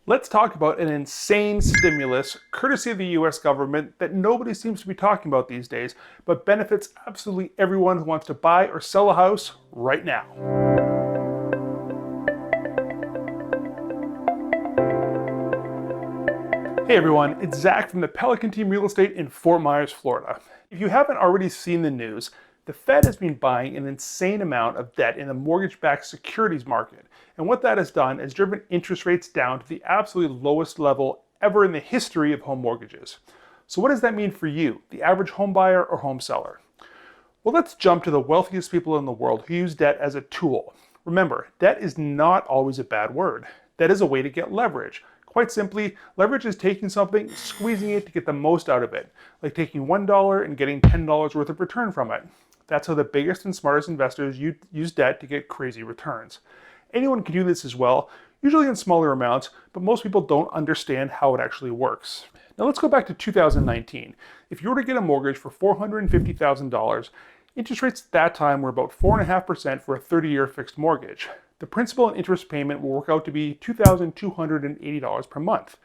Let's talk about an insane stimulus, courtesy of the US government, that nobody seems to be talking about these days, but benefits absolutely everyone who wants to buy or sell a house right now. Hey everyone, it's Zach from the Pelican Team Real Estate in Fort Myers, Florida. If you haven't already seen the news, the Fed has been buying an insane amount of debt in the mortgage-backed securities market. And what that has done is driven interest rates down to the absolutely lowest level ever in the history of home mortgages. So what does that mean for you, the average home buyer or home seller? Well, let's jump to the wealthiest people in the world who use debt as a tool. Remember, debt is not always a bad word. Debt is a way to get leverage. Quite simply, leverage is taking something, squeezing it to get the most out of it, like taking $1 and getting $10 worth of return from it. That's how the biggest and smartest investors use debt to get crazy returns. Anyone can do this as well, usually in smaller amounts, but most people don't understand how it actually works. Now let's go back to 2019. If you were to get a mortgage for $450,000, interest rates at that time were about 4.5% for a 30-year fixed mortgage. The principal and interest payment will work out to be $2,280 per month.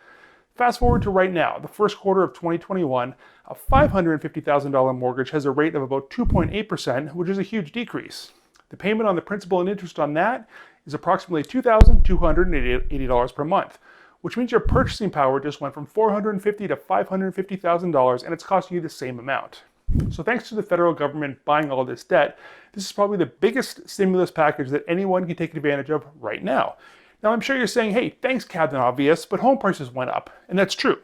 Fast forward to right now, the first quarter of 2021, a $550,000 mortgage has a rate of about 2.8%, which is a huge decrease. The payment on the principal and interest on that is approximately $2,280 per month, which means your purchasing power just went from $450,000 to $550,000, and it's costing you the same amount. So thanks to the federal government buying all this debt, this is probably the biggest stimulus package that anyone can take advantage of right now. Now I'm sure you're saying, hey, thanks Captain Obvious, but home prices went up, and that's true.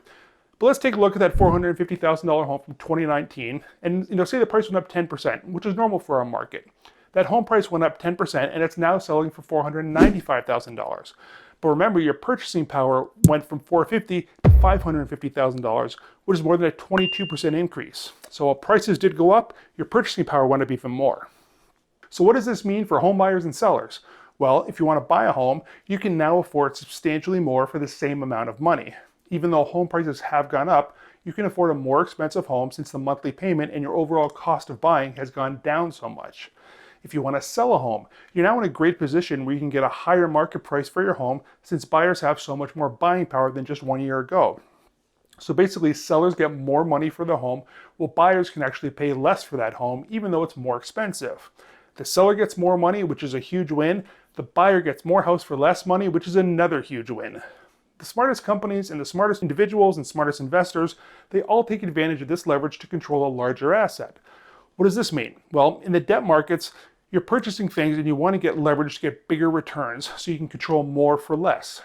But let's take a look at that $450,000 home from 2019, and say the price went up 10%, which is normal for our market. That home price went up 10%, and it's now selling for $495,000. But remember, your purchasing power went from $450,000 to $550,000, which is more than a 22% increase. So while prices did go up, your purchasing power went up even more. So what does this mean for home buyers and sellers? Well, if you want to buy a home, you can now afford substantially more for the same amount of money. Even though home prices have gone up, you can afford a more expensive home since the monthly payment and your overall cost of buying has gone down so much. If you want to sell a home, you're now in a great position where you can get a higher market price for your home since buyers have so much more buying power than just 1 year ago. So basically, sellers get more money for the home, while buyers can actually pay less for that home, even though it's more expensive. The seller gets more money, which is a huge win. The buyer gets more house for less money, which is another huge win. The smartest companies and the smartest individuals and smartest investors, they all take advantage of this leverage to control a larger asset. What does this mean? Well, in the debt markets, you're purchasing things and you want to get leverage to get bigger returns so you can control more for less.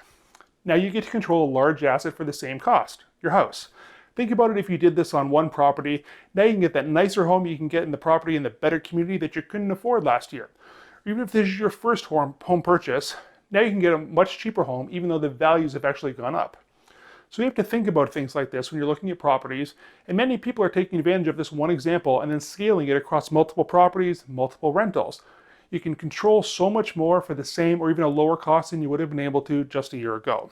Now you get to control a large asset for the same cost, your house. Think about it if you did this on one property. Now you can get that nicer home you can get in the property in the better community that you couldn't afford last year. Or even if this is your first home purchase, now you can get a much cheaper home even though the values have actually gone up. So you have to think about things like this when you're looking at properties, and many people are taking advantage of this one example and then scaling it across multiple properties, multiple rentals. You can control so much more for the same or even a lower cost than you would have been able to just a year ago.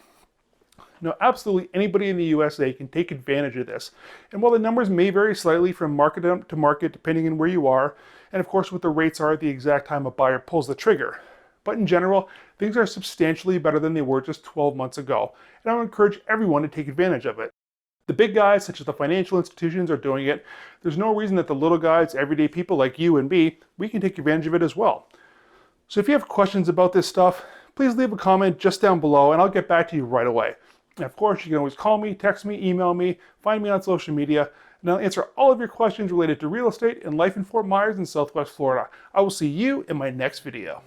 Now, absolutely anybody in the USA can take advantage of this. And while the numbers may vary slightly from market to market depending on where you are, and of course what the rates are at the exact time a buyer pulls the trigger, but in general, things are substantially better than they were just 12 months ago, and I would encourage everyone to take advantage of it. The big guys, such as the financial institutions, are doing it. There's no reason that the little guys, everyday people like you and me, we can take advantage of it as well. So if you have questions about this stuff, please leave a comment just down below and I'll get back to you right away. And of course, you can always call me, text me, email me, find me on social media, and I'll answer all of your questions related to real estate and life in Fort Myers and Southwest Florida. I will see you in my next video.